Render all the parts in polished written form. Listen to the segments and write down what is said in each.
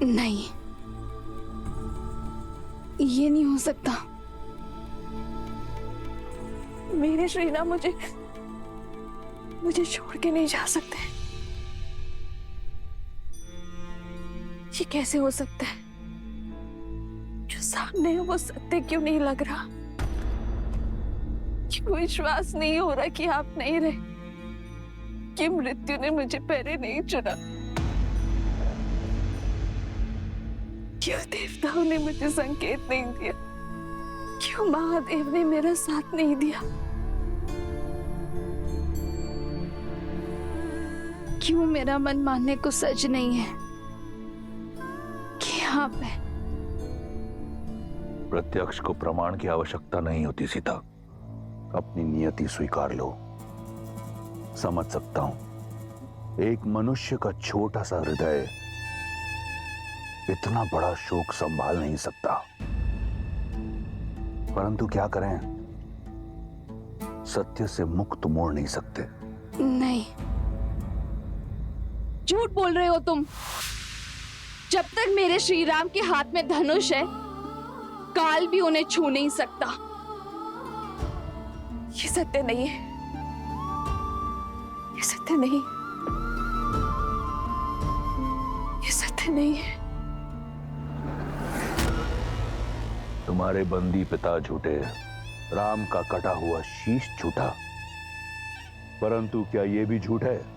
नहीं, ये नहीं हो सकता। मेरे श्री राम मुझे छोड़ के नहीं जा सकते। ये कैसे हो सकता है? जो सामने है वो सत्य क्यों नहीं लग रहा? क्यों विश्वास नहीं हो रहा कि आप नहीं रहे, कि मृत्यु ने मुझे पहले नहीं चुना? क्यों देवताओं ने मुझे संकेत नहीं दिया? क्यों महादेव ने मेरा साथ नहीं दिया? क्यों मेरा मन मानने को सच नहीं है कि आप हैं? प्रत्यक्ष को प्रमाण की आवश्यकता नहीं होती सीता। अपनी नियति स्वीकार लो। समझ सकता हूं, एक मनुष्य का छोटा सा हृदय इतना बड़ा शोक संभाल नहीं सकता, परंतु क्या करें, सत्य से मुक्त मोड़ नहीं सकते। नहीं, झूठ बोल रहे हो तुम। जब तक मेरे श्री राम के हाथ में धनुष है, काल भी उन्हें छू नहीं सकता। ये सत्य नहीं है, ये सत्य नहीं, ये सत्य नहीं है। तुम्हारे बंदी पिता झूठे, राम का कटा हुआ शीश झूठा, परंतु क्या यह भी झूठ है?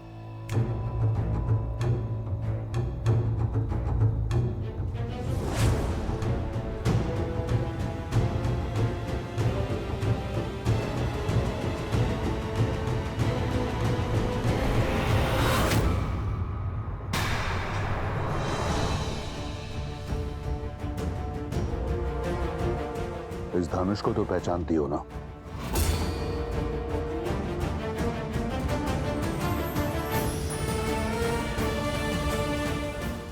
इस धनुष को तो पहचानती हो ना?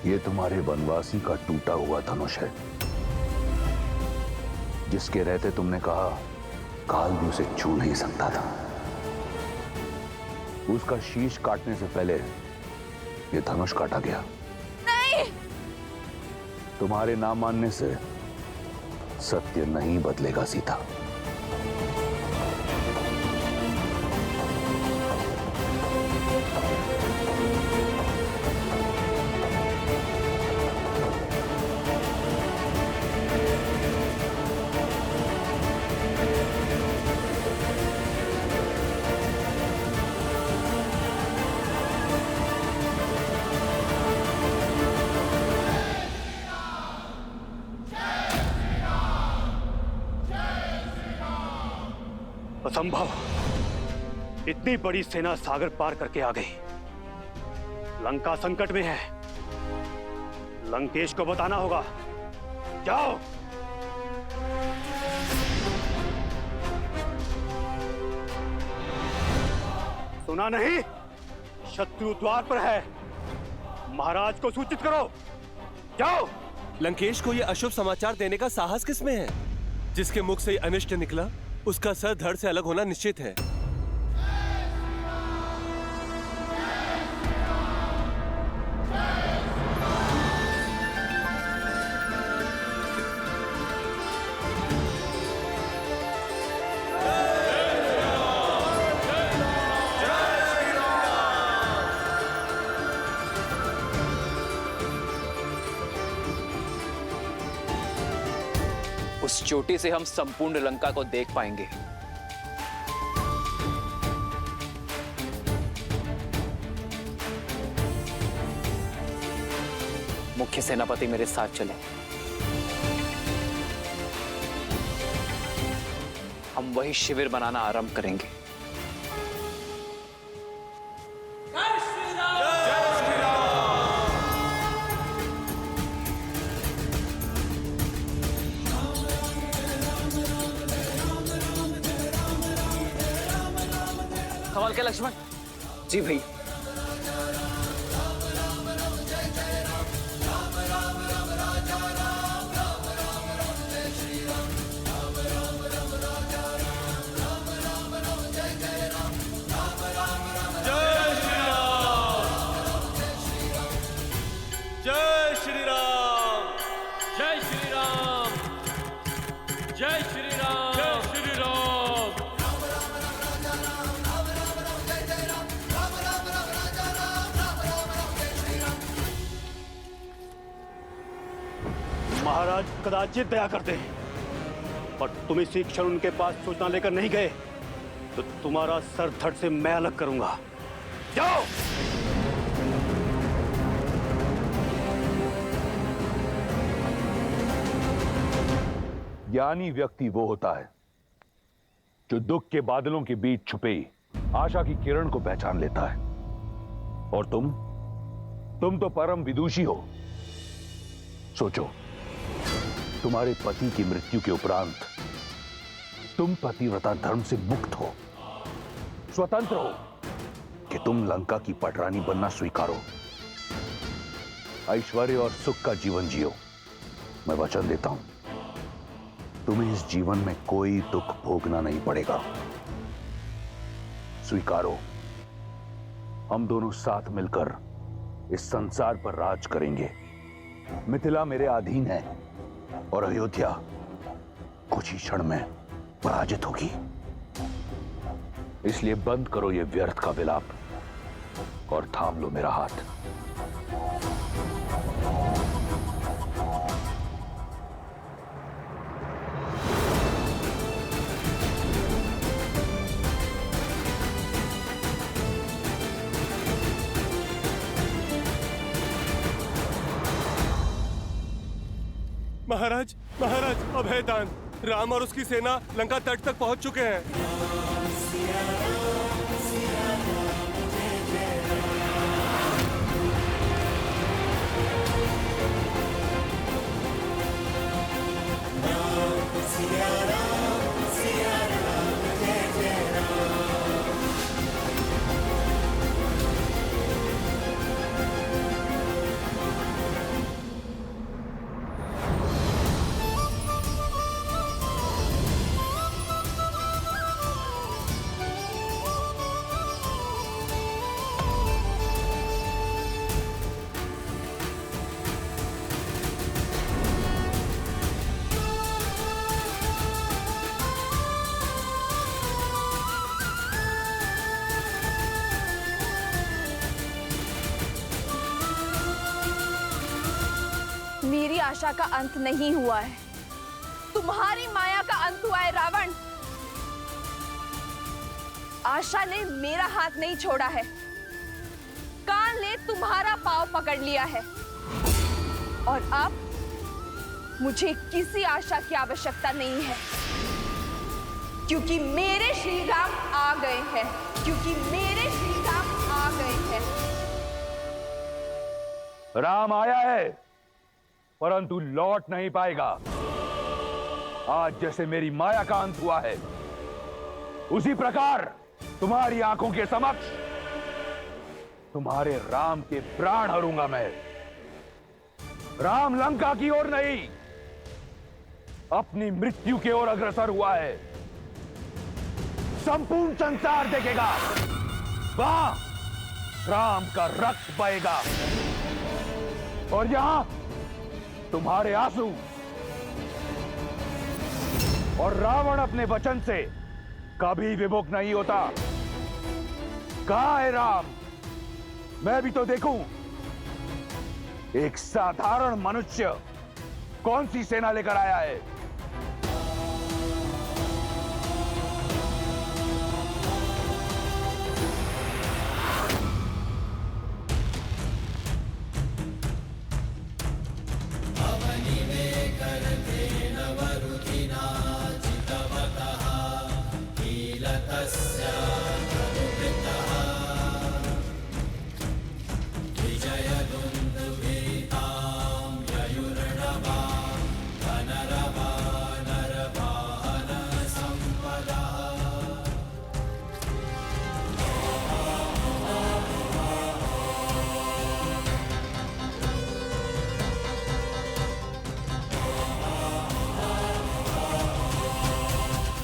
ये तुम्हारे वनवासी का टूटा हुआ धनुष है, जिसके रहते तुमने कहा काल भी उसे छू नहीं सकता था। उसका शीश काटने से पहले ये धनुष काटा गया। नहीं! तुम्हारे ना मानने से सत्य नहीं बदलेगा सीता। असंभव! इतनी बड़ी सेना सागर पार करके आ गई। लंका संकट में है। लंकेश को बताना होगा। जाओ। सुना नहीं? शत्रु द्वार पर है। महाराज को सूचित करो। जाओ। लंकेश को यह अशुभ समाचार देने का साहस किसमें है? जिसके मुख से अनिष्ट निकला, उसका सर धड़ से अलग होना निश्चित है। उस चोटी से हम संपूर्ण लंका को देख पाएंगे। मुख्य सेनापति मेरे साथ चले। हम वही शिविर बनाना आरंभ करेंगे। कमाल के लक्ष्मण जी भाई। जय श्री राम। महाराज कदाचित दया करते हैं, पर तुम इसी क्षण उनके पास सूचना लेकर नहीं गए तो तुम्हारा सर धड़ से मैं अलग करूंगा। जाओ। ज्ञानी व्यक्ति वो होता है जो दुख के बादलों के बीच छुपे आशा की किरण को पहचान लेता है। और तुम तो परम विदुषी हो। सोचो, तुम्हारे पति की मृत्यु के उपरांत तुम पतिव्रता धर्म से मुक्त हो, स्वतंत्र हो कि तुम लंका की पटरानी बनना स्वीकारो, ऐश्वर्य और सुख का जीवन जियो। मैं वचन देता हूं, तुम्हें इस जीवन में कोई दुख भोगना नहीं पड़ेगा। स्वीकारो, हम दोनों साथ मिलकर इस संसार पर राज करेंगे। मिथिला मेरे अधीन है और अयोध्या कुछ ही क्षण में पराजित होगी। इसलिए बंद करो ये व्यर्थ का विलाप और थाम लो मेरा हाथ। महाराज, महाराज, अभयदान। राम और उसकी सेना लंका तट तक पहुंच चुके हैं। मेरी आशा का अंत नहीं हुआ है, तुम्हारी माया का अंत हुआ है रावण। आशा ने मेरा हाथ नहीं छोड़ा है, काल ने तुम्हारा पांव पकड़ लिया है। और अब मुझे किसी आशा की आवश्यकता नहीं है, क्योंकि मेरे श्री राम आ गए हैं, क्योंकि मेरे श्री राम आ गए हैं। राम आया है, परंतु लौट नहीं पाएगा। आज जैसे मेरी माया का अंत हुआ है, उसी प्रकार तुम्हारी आंखों के समक्ष तुम्हारे राम के प्राण हरूंगा मैं। राम लंका की ओर नहीं, अपनी मृत्यु की ओर अग्रसर हुआ है। संपूर्ण संसार देखेगा, वहां राम का रक्त बहेगा और यहां तुम्हारे आंसू। और रावण अपने वचन से कभी विमुख नहीं होता। कहां है राम? मैं भी तो देखूं। एक साधारण मनुष्य कौन सी सेना लेकर आया है?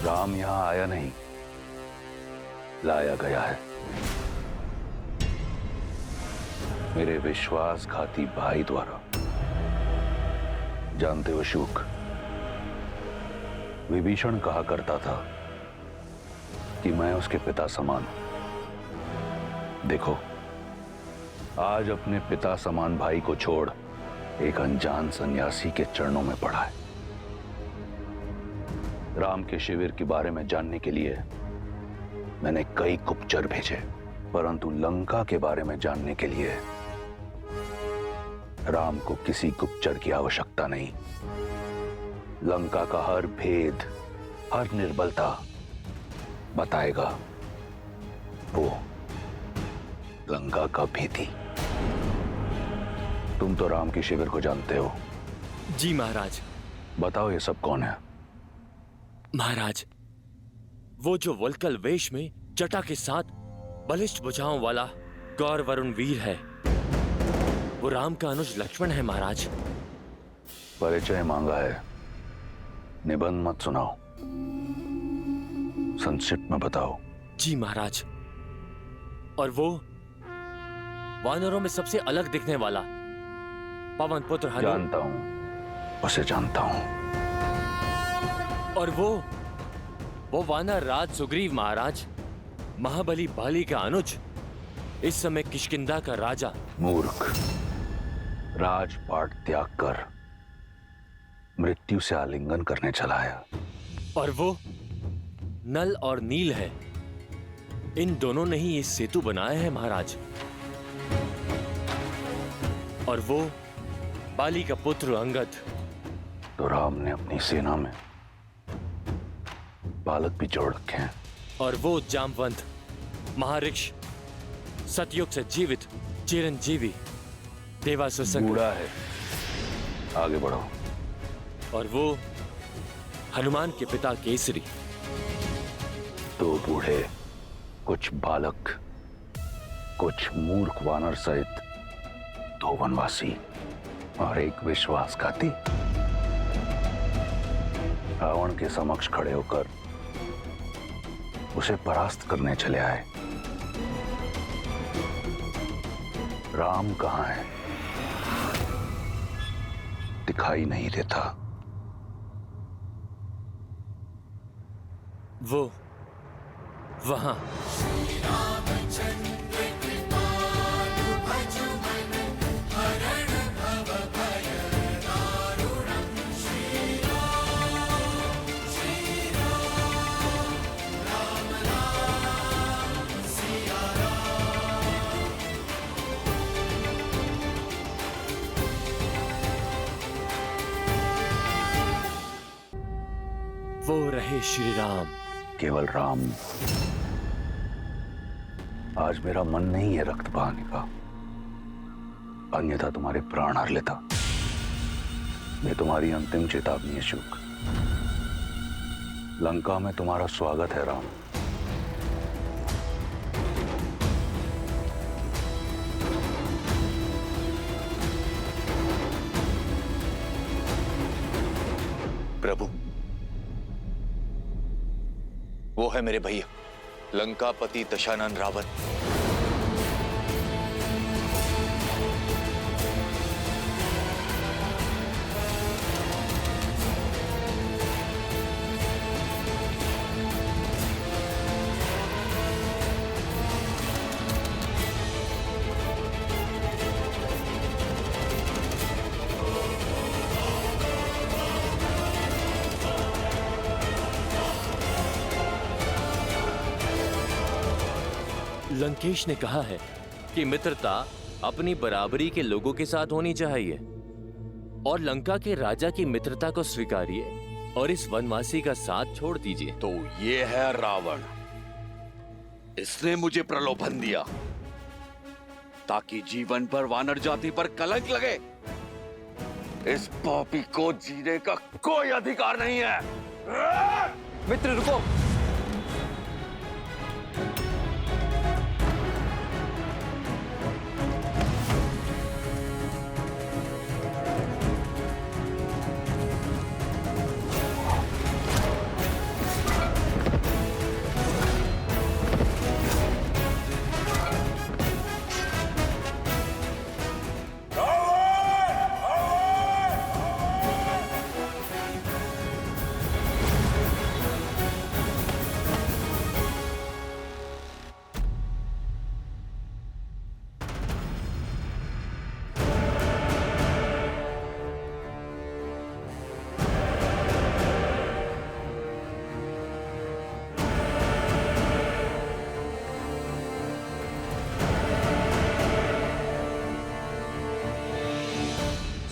राम यहां आया नहीं, लाया गया है। मेरे विश्वासघाती भाई द्वारा। जानते हो शुक, विभीषण कहा करता था कि मैं उसके पिता समान हूं। देखो, आज अपने पिता समान भाई को छोड़ एक अनजान सन्यासी के चरणों में पड़ा है। राम के शिविर के बारे में जानने के लिए मैंने कई गुप्तचर भेजे, परंतु लंका के बारे में जानने के लिए राम को किसी गुप्तचर की आवश्यकता नहीं। लंका का हर भेद, हर निर्बलता बताएगा वो लंका का भेदी। तुम तो राम के शिविर को जानते हो। जी महाराज। बताओ ये सब कौन है? महाराज, वो जो वल्कल वेश में जटा के साथ बलिष्ठ भुजाओं वाला गौर वरुण वीर है, वो राम का अनुज लक्ष्मण है महाराज। परिचय मांगा है, निबंध मत सुनाओ, संक्षिप्त में बताओ। जी महाराज। और वो वानरों में सबसे अलग दिखने वाला पवन पुत्र हनु। जानता हूं, उसे जानता हूं। और वो वानर राज सुग्रीव महाराज, महाबली बाली का अनुज, इस समय किष्किंधा का राजा। मूर्ख, राजपाट त्याग कर मृत्यु से आलिंगन करने चला है। और वो नल और नील है, इन दोनों ने ही ये सेतु बनाया है महाराज। और वो बाली का पुत्र अंगद। तो राम ने अपनी सेना में बालक भी जोड़ रखे हैं। और वो जामवंत महाऋष, सतयुग से जीवित चिरंजीवी देवासुर संग। बूढ़ा है, आगे बढ़ो। और वो हनुमान के पिता केसरी। दो बूढ़े, कुछ बालक, कुछ मूर्ख वानर सहित दो वनवासी और एक विश्वासघाती रावण के समक्ष खड़े होकर उसे परास्त करने चले आए। राम कहां है? दिखाई नहीं देता। वो वहां। वो रहे श्री राम। केवल राम। आज मेरा मन नहीं है रक्त बहाने का, अन्यथा तुम्हारे प्राण हर लेता। ये तुम्हारी अंतिम चेतावनी है शुक। लंका में तुम्हारा स्वागत है राम। प्रभु, वो है मेरे भैया लंकापति दशानन रावण। लंकेश ने कहा है कि मित्रता अपनी बराबरी के लोगों के साथ होनी चाहिए, और लंका के राजा की मित्रता को स्वीकारिए और इस वनवासी का साथ छोड़ दीजिए। तो ये है रावण। इसने मुझे प्रलोभन दिया ताकि जीवन पर वानर जाति पर कलंक लगे। इस पापी को जीने का कोई अधिकार नहीं है। मित्र रुको।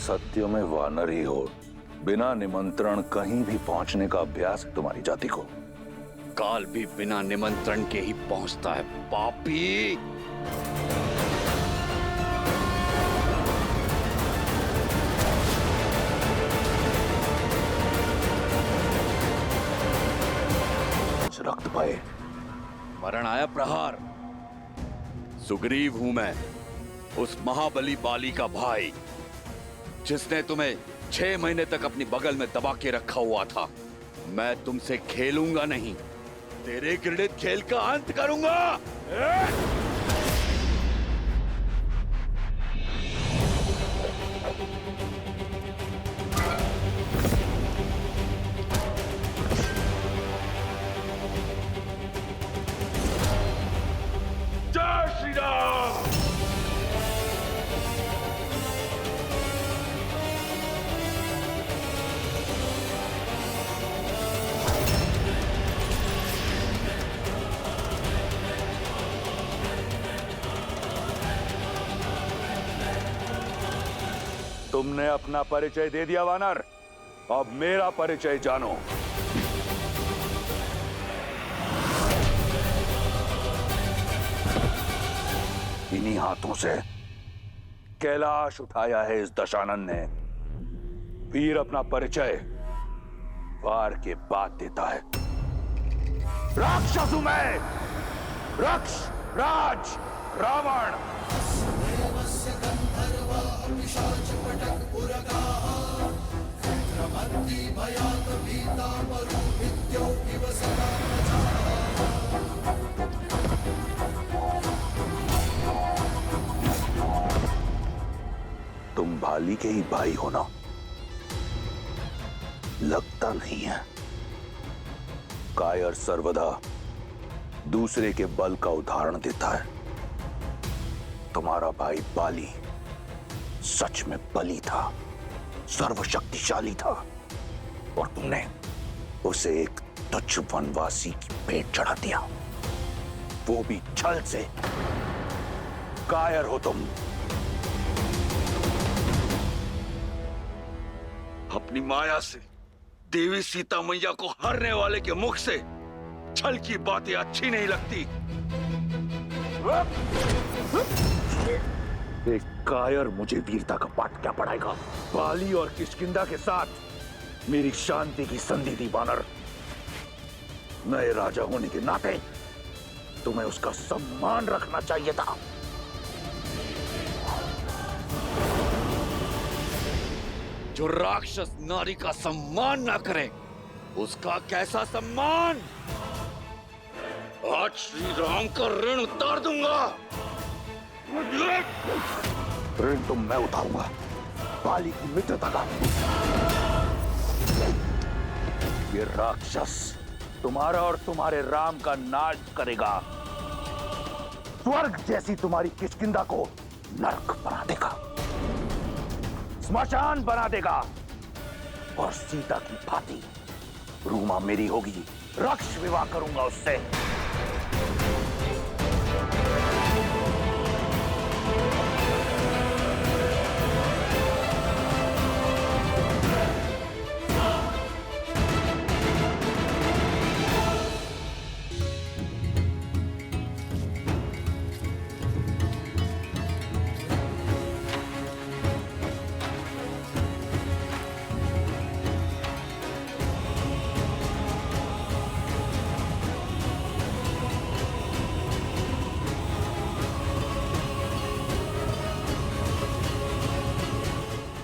सत्य में वानर ही हो। बिना निमंत्रण कहीं भी पहुंचने का अभ्यास है तुम्हारी जाति को। काल भी बिना निमंत्रण के ही पहुंचता है, पापी। रक्त पाए मरण आया प्रहार। सुग्रीव हूं मैं, उस महाबली बाली का भाई, जिसने तुम्हें 6 महीने तक अपनी बगल में दबा के रखा हुआ था। मैं तुमसे खेलूंगा नहीं, तेरे घृणित खेल का अंत करूंगा। जय श्री राम। तुमने अपना परिचय दे दिया वानर, अब मेरा परिचय जानो। इन्हीं हाथों से कैलाश उठाया है इस दशानन ने। वीर अपना परिचय वार के बाद देता है। राक्षस हूं मैं, रक्ष राज रावण। तुम भाली के ही भाई हो ना? लगता नहीं है। कायर सर्वदा दूसरे के बल का उदाहरण देता है। तुम्हारा भाई बाली सच में बली था, सर्वशक्तिशाली था, और तुमने उसे एक तुच्छ वनवासी की पेट चढ़ा दिया, वो भी छल से। कायर हो तुम। अपनी माया से देवी सीता मैया को हरने वाले के मुख से छल की बातें अच्छी नहीं लगती। एक कायर मुझे वीरता का पाठ क्या पढ़ाएगा? बाली और किष्किंधा के साथ मेरी शांति की संधि थी वानर। नए राजा होने के नाते तुम्हें उसका सम्मान रखना चाहिए था। जो राक्षस नारी का सम्मान ना करे, उसका कैसा सम्मान? आज श्री राम का ऋण उतार दूंगा। ऋण तो मैं उतारूंगा, बाली की मित्रता का। ये राक्षस तुम्हारा और तुम्हारे राम का नाश करेगा। स्वर्ग जैसी तुम्हारी किष्किंधा को नरक बना देगा, स्मशान बना देगा, और सीता की भांति रूमा मेरी होगी। रक्ष विवाह करूंगा उससे।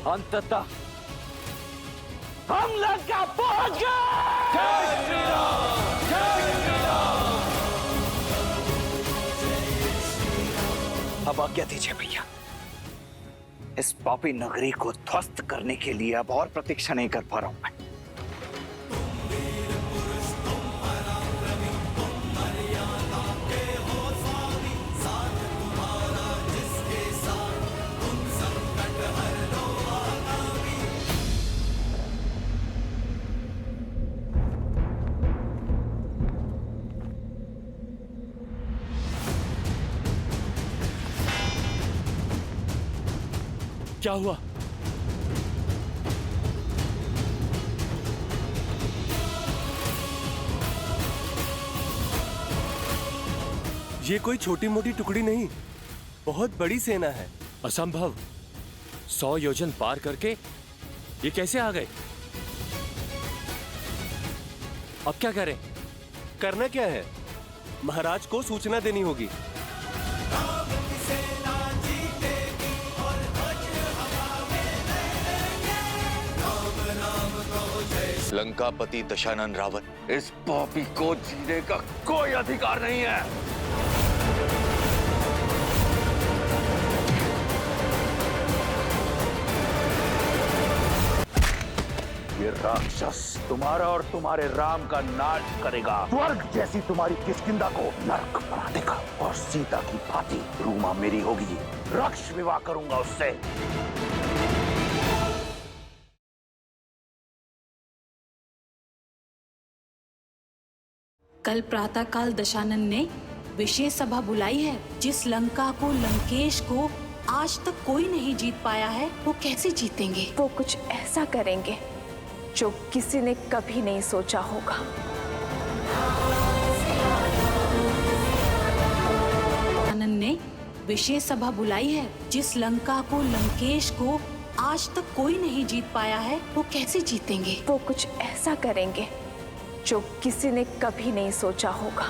अंततः हम लंका पहुंच गए। जय श्री राम, जय श्री राम। अब आज्ञा दीजिए भैया, इस पापी नगरी को ध्वस्त करने के लिए अब और प्रतीक्षा नहीं कर पा रहा हूं मैं। क्या हुआ? ये कोई छोटी मोटी टुकड़ी नहीं, बहुत बड़ी सेना है। असंभव। 100 योजन पार करके ये कैसे आ गए? अब क्या करें? करना क्या है? महाराज को सूचना देनी होगी। लंकापति दशानन रावण, इस पापी को जीने का कोई अधिकार नहीं है। ये राक्षस तुम्हारा और तुम्हारे राम का नाश करेगा। स्वर्ग जैसी तुम्हारी किष्किंधा को नरक बना देगा और सीता की भांति रूमा मेरी होगी। रक्ष विवाह करूंगा उससे। कल प्रातःकाल दशानन ने विशेष सभा बुलाई है। जिस लंका को, लंकेश को आज तक कोई नहीं जीत पाया है, वो कैसे जीतेंगे? वो कुछ ऐसा करेंगे जो किसी ने कभी नहीं सोचा होगा। दशानन ने विशेष सभा बुलाई है। जिस लंका को, लंकेश को आज तक कोई नहीं जीत पाया है, वो कैसे जीतेंगे? वो कुछ ऐसा करेंगे जो किसी ने कभी नहीं सोचा होगा।